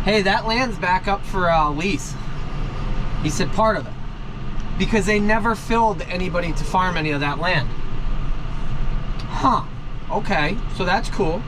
hey, that land's back up for lease. He said part of it. Because they never filled anybody to farm any of that land. Huh. Okay, so that's cool.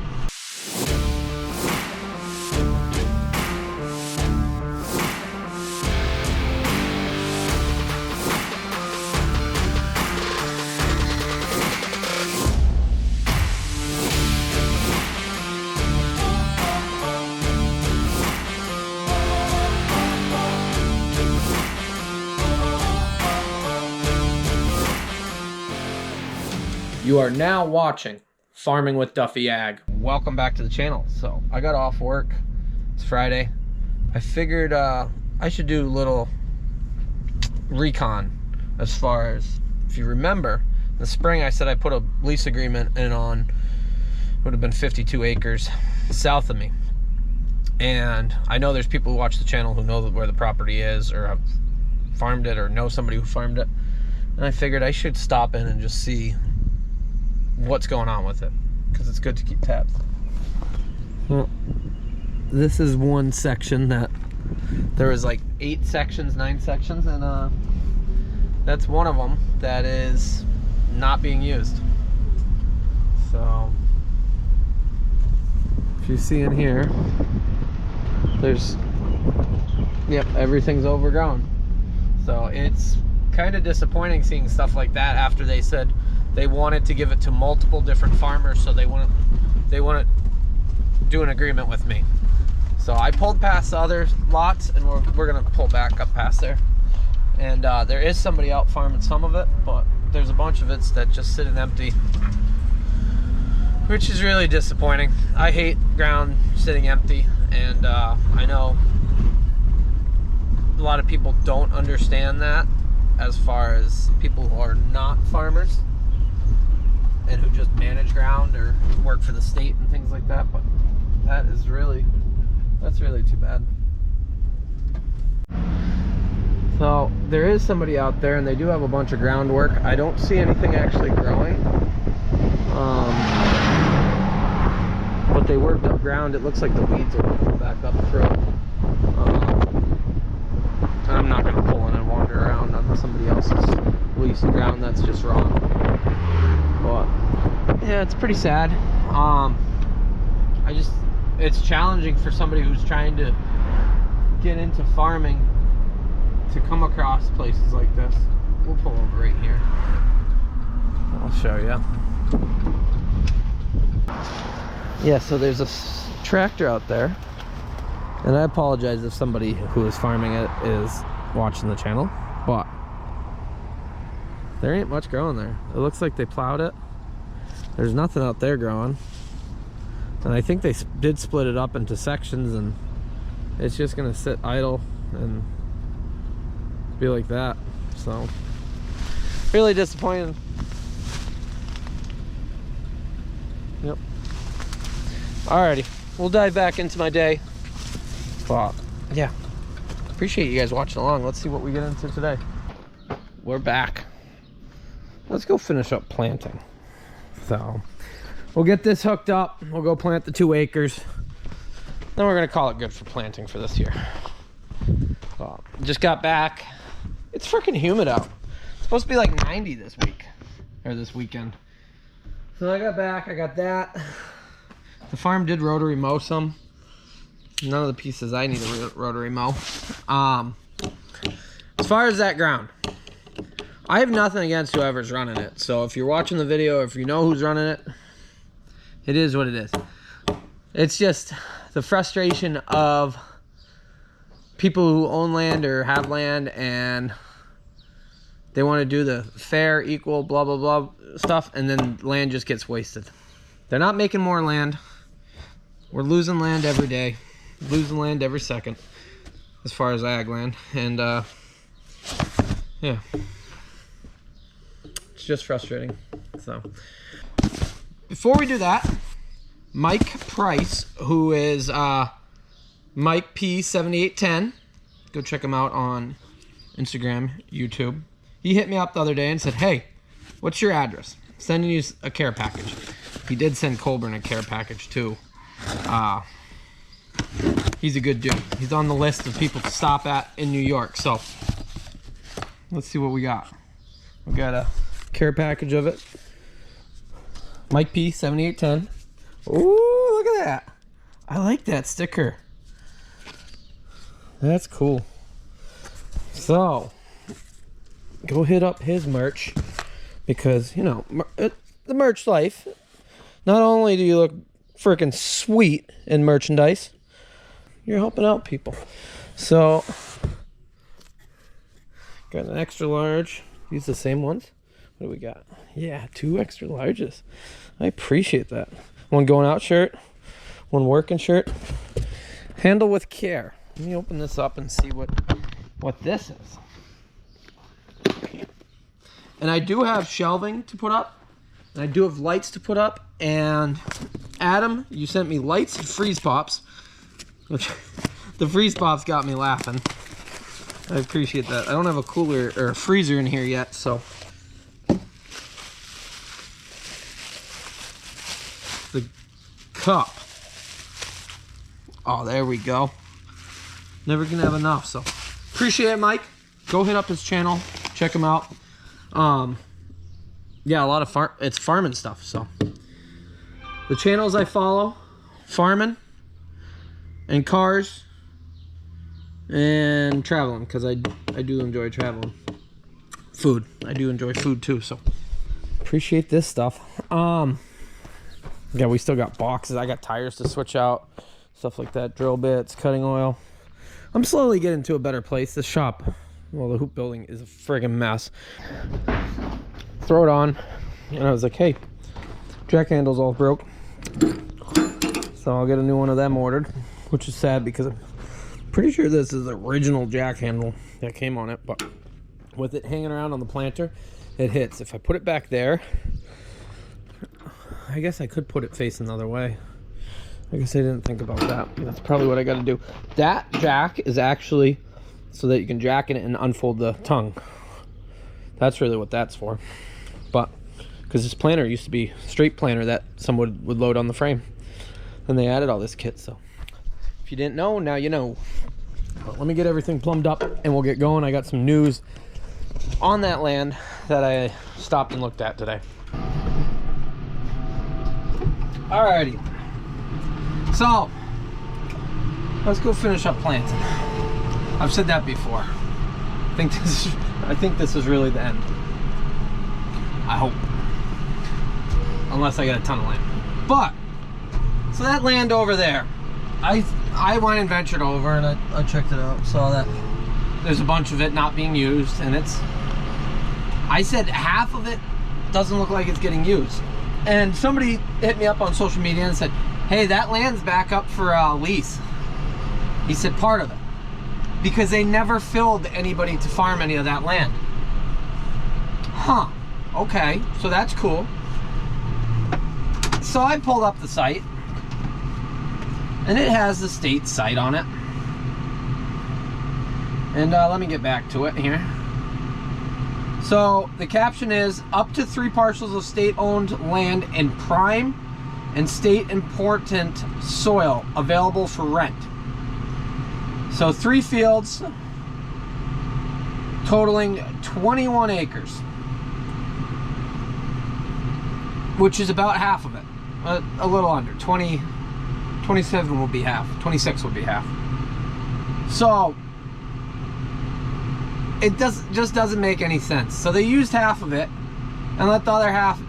You are now watching Farming with Duffy Ag. Welcome back to the channel. So I got off work. It's Friday. I figured I should do a little recon as far as, if you remember, in the spring I said I put a lease agreement in on, would have been 52 acres south of me. And I know there's people who watch the channel who know where the property is or have farmed it or know somebody who farmed it. And I figured I should stop in and just see what's going on with it, because it's good to keep tabs. Well, this is one section that there was like 9 sections, and that's one of them that is not being used. So if you see in here, there's, yep, everything's overgrown. So it's kind of disappointing seeing stuff like that after they said they wanted to give it to multiple different farmers, so they want to do an agreement with me. So I pulled past the other lots, and we're gonna pull back up past there. And there is somebody out farming some of it, but there's a bunch of it that just sitting empty, which is really disappointing. I hate ground sitting empty, and I know a lot of people don't understand that, as far as people who are not farmers and who just manage ground or work for the state and things like that. But that's really too bad. So there is somebody out there, and they do have a bunch of groundwork. I don't see anything actually growing, but they worked up ground. It looks like the weeds will come back up through. I'm not going to pull in and wander around on somebody else's leased ground. That's just wrong. But yeah, it's pretty sad. It's challenging for somebody who's trying to get into farming to come across places like this. We'll pull over right here. I'll show you. Yeah, so there's a tractor out there, and I apologize if somebody who is farming it is watching the channel, but there ain't much growing there. It looks like they plowed it. There's nothing out there growing. And I think they did split it up into sections, and it's just gonna sit idle and be like that. So, really disappointing. Yep. Alrighty, we'll dive back into my day. But yeah, appreciate you guys watching along. Let's see what we get into today. We're back. Let's go finish up planting. So we'll get this hooked up. We'll go plant the 2 acres. Then we're gonna call it good for planting for this year. Just got back. It's freaking humid out. It's supposed to be like 90 this week, or this weekend. So I got back, I got that. The farm did rotary mow some. None of the pieces I need to rotary mow. As far as that ground, I have nothing against whoever's running it. So if you're watching the video, if you know who's running it, it is what it is. It's just the frustration of people who own land or have land, and they want to do the fair, equal, blah, blah, blah stuff, and then land just gets wasted. They're not making more land. We're losing land every day. Losing land every second as far as ag land. And yeah, it's just frustrating. So before we do that, Mike Price, who is Mike P7810, go check him out on Instagram, YouTube. He hit me up the other day and said, hey, what's your address? I'm sending you a care package. He did send Colburn a care package too. He's a good dude. He's on the list of people to stop at in New York. So let's see what we got. We got a care package of it. Mike P 7810. Ooh, look at that. I like that sticker. That's cool. So go hit up his merch, because you know the merch life. Not only do you look freaking sweet in merchandise, you're helping out people. So got an extra large. These the same ones. What do we got? Yeah, 2 extra larges. I appreciate that. One going out shirt, one working shirt. Handle with care. Let me open this up and see what this is. And I do have shelving to put up, and I do have lights to put up. And Adam, you sent me lights and freeze pops, which the freeze pops got me laughing. I appreciate that. I don't have a cooler or a freezer in here yet, so the cup. Oh, there we go. Never gonna have enough. So appreciate it, Mike. Go hit up his channel, check him out. Yeah, a lot of it's farming stuff. So the channels I follow: farming and cars and traveling, because I do enjoy traveling. Food, I do enjoy food too. So appreciate this stuff. Yeah, we still got boxes. I got tires to switch out, stuff like that, drill bits, cutting oil. I'm slowly getting to a better place. This shop, well, the hoop building is a friggin' mess. Throw it on, and I was like, hey, jack handle's all broke, so I'll get a new one of them ordered, which is sad because I'm pretty sure this is the original jack handle that came on it, but with it hanging around on the planter, it hits. If I put it back there, I guess I could put it facing the other way. I guess I didn't think about that. That's probably what I got to do. That jack is actually so that you can jack in it and unfold the tongue. That's really what that's for. But because this planter used to be straight planter that someone would load on the frame, and they added all this kit. So if you didn't know, now you know. But let me get everything plumbed up and we'll get going. I got some news on that land that I stopped and looked at today. Alrighty. So let's go finish up planting. I've said that before. I think this is really the end. I hope. Unless I get a ton of land. But so that land over there, I went and ventured over and I checked it out. Saw that there's a bunch of it not being used, and I said half of it doesn't look like it's getting used. And somebody hit me up on social media and said, hey, that land's back up for lease. He said part of it, because they never filled anybody to farm any of that land. Huh, okay, so that's cool. So I pulled up the site, and it has the state site on it. And let me get back to it here. So the caption is, up to 3 parcels of state-owned land in prime and state important soil available for rent. So 3 fields totaling 21 acres, which is about half of it, a little under 27 will be half, 26 will be half. So it just doesn't make any sense. So they used half of it and let the other half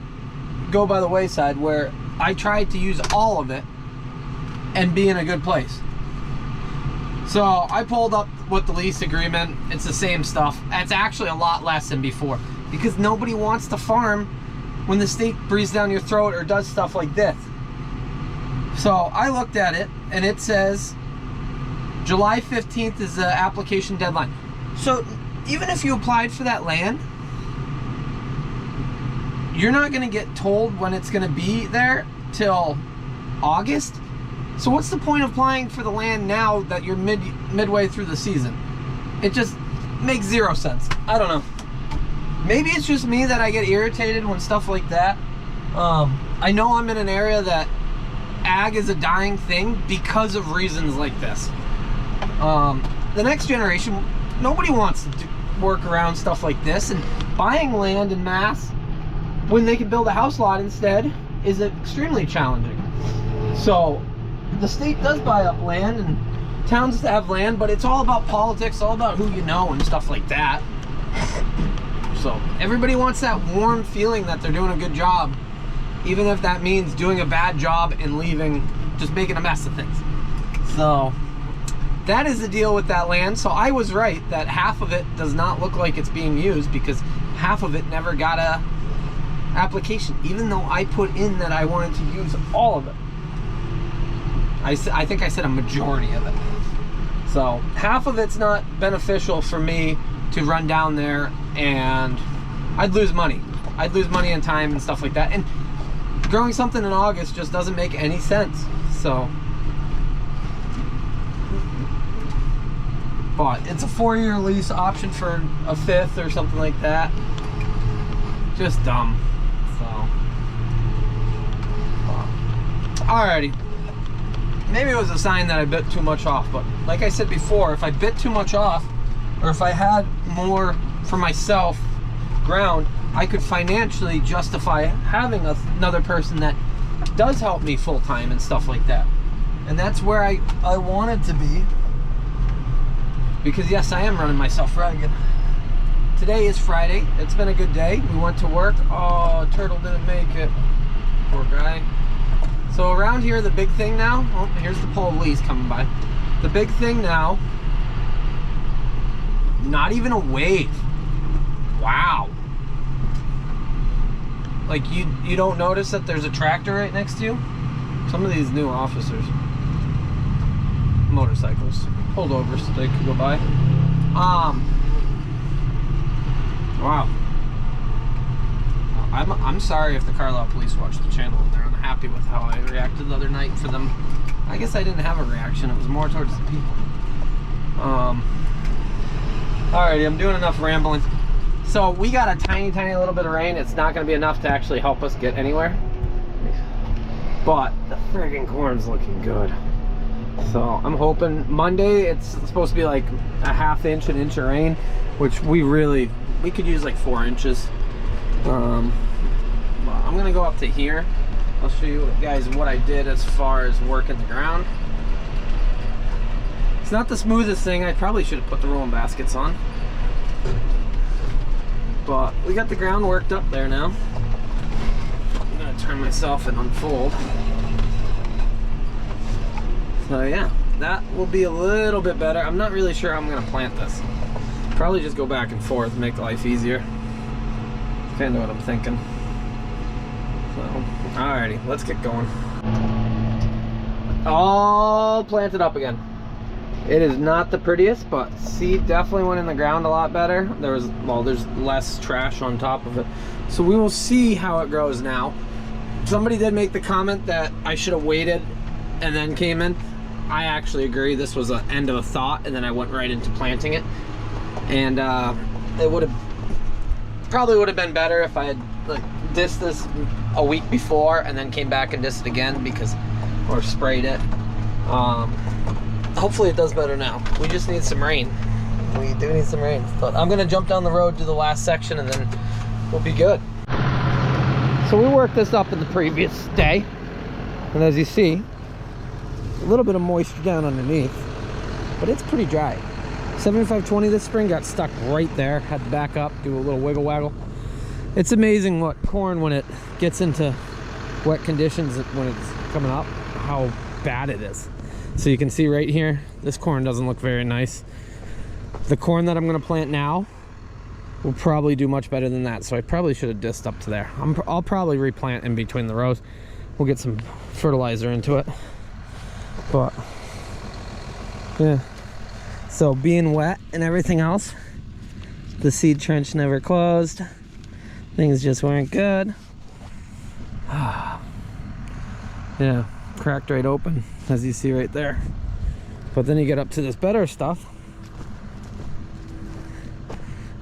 go by the wayside, where I tried to use all of it and be in a good place. So I pulled up with the lease agreement. It's the same stuff. It's actually a lot less than before, because nobody wants to farm when the state breathes down your throat or does stuff like this. So I looked at it and it says July 15th is the application deadline. So even if you applied for that land, you're not going to get told when it's going to be there till August. So what's the point of applying for the land now that you're midway through the season? It just makes zero sense. I don't know. Maybe it's just me that I get irritated when stuff like that. I know I'm in an area that ag is a dying thing because of reasons like this. The next generation, nobody wants to work around stuff like this, and buying land in mass when they can build a house lot instead is extremely challenging. So the state does buy up land and towns have land, but it's all about politics, all about who you know and stuff like that. So everybody wants that warm feeling that they're doing a good job, even if that means doing a bad job and leaving, just making a mess of things. So that is the deal with that land. So I was right that half of it does not look like it's being used because half of it never got a application, even though I put in that I wanted to use all of it. I think I said a majority of it. So half of it's not beneficial for me to run down there, and I'd lose money. I'd lose money and time and stuff like that. And growing something in August just doesn't make any sense. So, but it's a 4-year lease option for a 5th or something like that. Just dumb. So, alrighty. Maybe it was a sign that I bit too much off, but like I said before, if I bit too much off, or if I had more for myself ground, I could financially justify having another person that does help me full-time and stuff like that. And that's where I wanted to be, because yes, I am running myself ragged. Today is Friday. It's been a good day. We went to work. Oh, Turtle didn't make it. Poor guy. So around here, the big thing now, oh, here's the police coming by. The big thing now, not even a wave. Wow. Like you don't notice that there's a tractor right next to you? Some of these new officers, motorcycles, pulled over so they could go by. Wow. I'm sorry if the Carlisle police watch the channel and they're unhappy with how I reacted the other night for them. I guess I didn't have a reaction. It was more towards the people. Alrighty, I'm doing enough rambling. So we got a tiny little bit of rain. It's not going to be enough to actually help us get anywhere. But the friggin' corn's looking good. So I'm hoping Monday it's supposed to be like a ½ inch, an inch of rain, which we could use like 4 inches. I'm gonna go up to here. I'll show you guys what I did as far as working the ground. It's not the smoothest thing. I probably should have put the rolling baskets on, but we got the ground worked up there now. I'm gonna turn myself and unfold. So yeah, that will be a little bit better. I'm not really sure how I'm gonna plant this. Probably just go back and forth, make life easier. Kind of what I'm thinking. So, alrighty, let's get going. All planted up again. It is not the prettiest, but seed definitely went in the ground a lot better. There's less trash on top of it. So we will see how it grows now. Somebody did make the comment that I should have waited and then came in. I actually agree. This was an end of a thought, and then I went right into planting it. And it probably would have been better if I had like dissed this a week before and then came back and dissed it again, or sprayed it. Hopefully it does better now. We just need some rain. We do need some rain. So I'm gonna jump down the road to the last section and then we'll be good. So we worked this up in the previous day, and as you see, a little bit of moisture down underneath, but it's pretty dry. 7520 this spring got stuck right there. Had to back up, do a little wiggle waggle. It's amazing what corn, when it gets into wet conditions, when it's coming up, how bad it is. So you can see right here, this corn doesn't look very nice. The corn that I'm going to plant now will probably do much better than that. So I probably should have dissed up to there. I'll probably replant in between the rows. We'll get some fertilizer into it. But yeah. So being wet and everything else, the seed trench never closed. Things just weren't good. Yeah, cracked right open, as you see right there. But then you get up to this better stuff.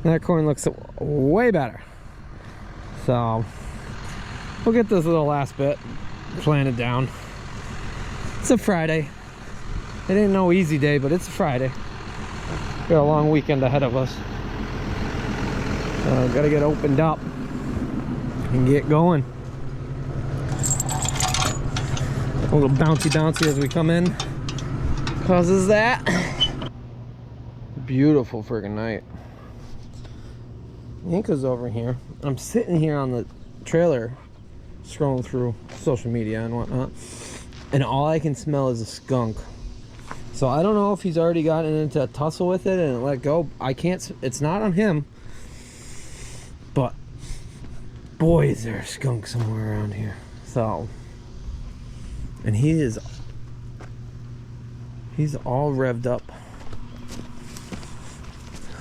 That corn looks way better. So we'll get this little last bit planted down. It's a Friday. It ain't no easy day, but it's a Friday. Got a long weekend ahead of us. Gotta get opened up and get going. A little bouncy as we come in causes that. Beautiful friggin' night. Inca's over here. I'm sitting here on the trailer scrolling through social media and whatnot, and all I can smell is a skunk. So I don't know if he's already gotten into a tussle with it and let go. I can't, it's not on him, but boy, is there a skunk somewhere around here. So, and he's all revved up.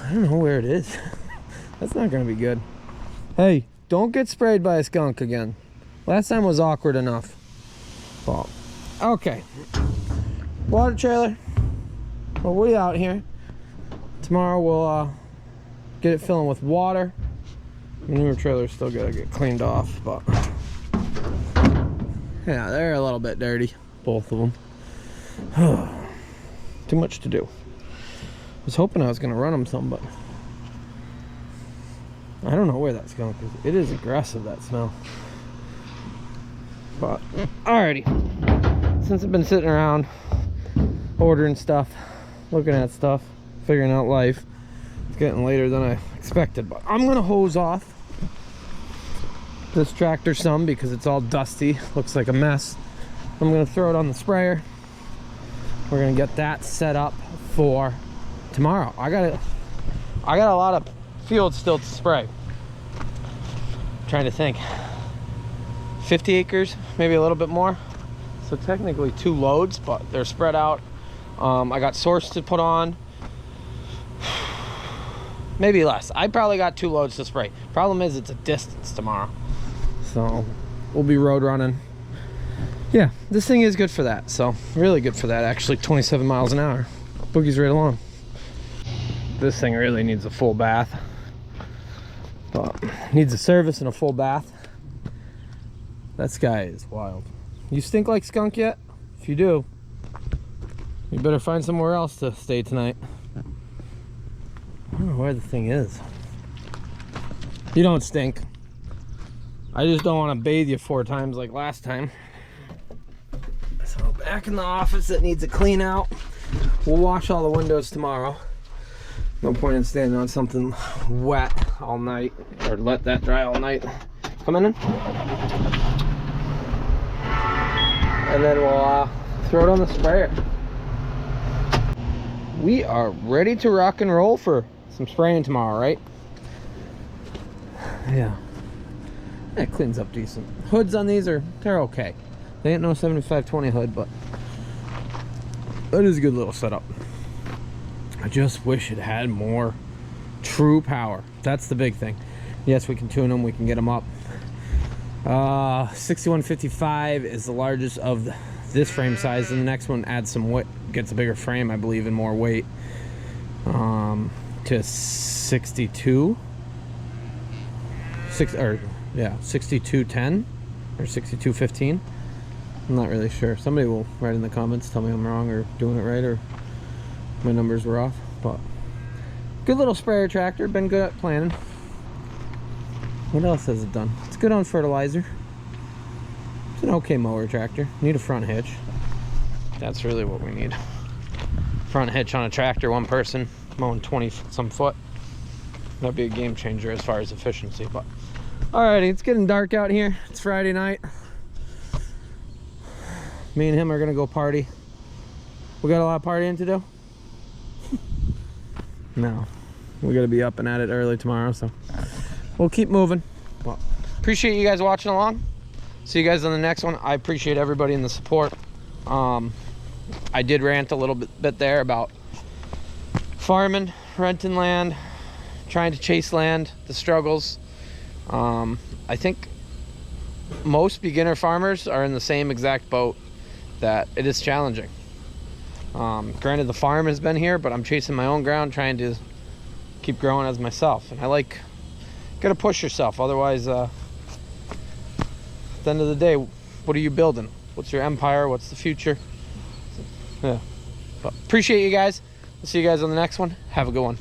I don't know where it is. That's not gonna be good. Hey, don't get sprayed by a skunk again. Last time was awkward enough. Well, okay. Water trailer. Well, we out here. Tomorrow we'll get it filling with water. The newer trailer's still gotta get cleaned off, but yeah, they're a little bit dirty, both of them. Too much to do. I was hoping I was gonna run them some, but I don't know where that skunk is. It is aggressive, that smell. But alrighty, since I've been sitting around ordering stuff, looking at stuff, figuring out life, it's getting later than I expected, but I'm gonna hose off this tractor some because it's all dusty, looks like a mess. I'm gonna throw it on the sprayer. We're gonna get that set up for tomorrow. I got a lot of field still to spray. I'm trying to think. 50 acres, maybe a little bit more. So technically 2 loads, but they're spread out. I got source to put on. Maybe less. I probably got 2 loads to spray. Problem is, it's a distance tomorrow. So we'll be road running. Yeah, this thing is good for that. So really good for that, actually. 27 miles an hour. Boogie's right along. This thing really needs a full bath. Needs a service and a full bath. That guy is wild. You stink like skunk yet? If you do, you better find somewhere else to stay tonight. I don't know where the thing is. You don't stink. I just don't want to bathe you 4 times like last time. So back in the office, that needs a clean out. We'll wash all the windows tomorrow. No point in standing on something wet all night, or let that dry all night. Come in. And then we'll throw it on the sprayer. We are ready to rock and roll for some spraying tomorrow, right? Yeah. That cleans up decent. Hoods on these they're okay. They ain't no 7520 hood, but that is a good little setup. I just wish it had more true power. That's the big thing. Yes, we can tune them, we can get them up. 6155 is the largest of this frame size, and the next one adds some weight, gets a bigger frame, I believe, and more weight, to 62 6210 or 6215. I'm not really sure. Somebody will write in the comments, tell me I'm wrong or doing it right, or my numbers were off. But good little sprayer tractor, been good at planning. What else has it done? It's good on fertilizer. It's an okay mower tractor. Need a front hitch. That's really what we need. Front hitch on a tractor, one person mowing 20 some foot. That'd be a game changer as far as efficiency. But alrighty, it's getting dark out here. It's Friday night. Me and him are gonna go party. We got a lot of partying to do? No. We gotta be up and at it early tomorrow, so we'll keep moving. Well, appreciate you guys watching along. See you guys on the next one. I appreciate everybody in the support. I did rant a little bit there about farming, renting land, trying to chase land, the struggles. I think most beginner farmers are in the same exact boat, that it is challenging. Granted, the farm has been here, but I'm chasing my own ground, trying to keep growing as myself. And I gotta push yourself, otherwise at the end of the day, what are you building? What's your empire? What's the future? Yeah. But appreciate you guys. I'll see you guys on the next one. Have a good one.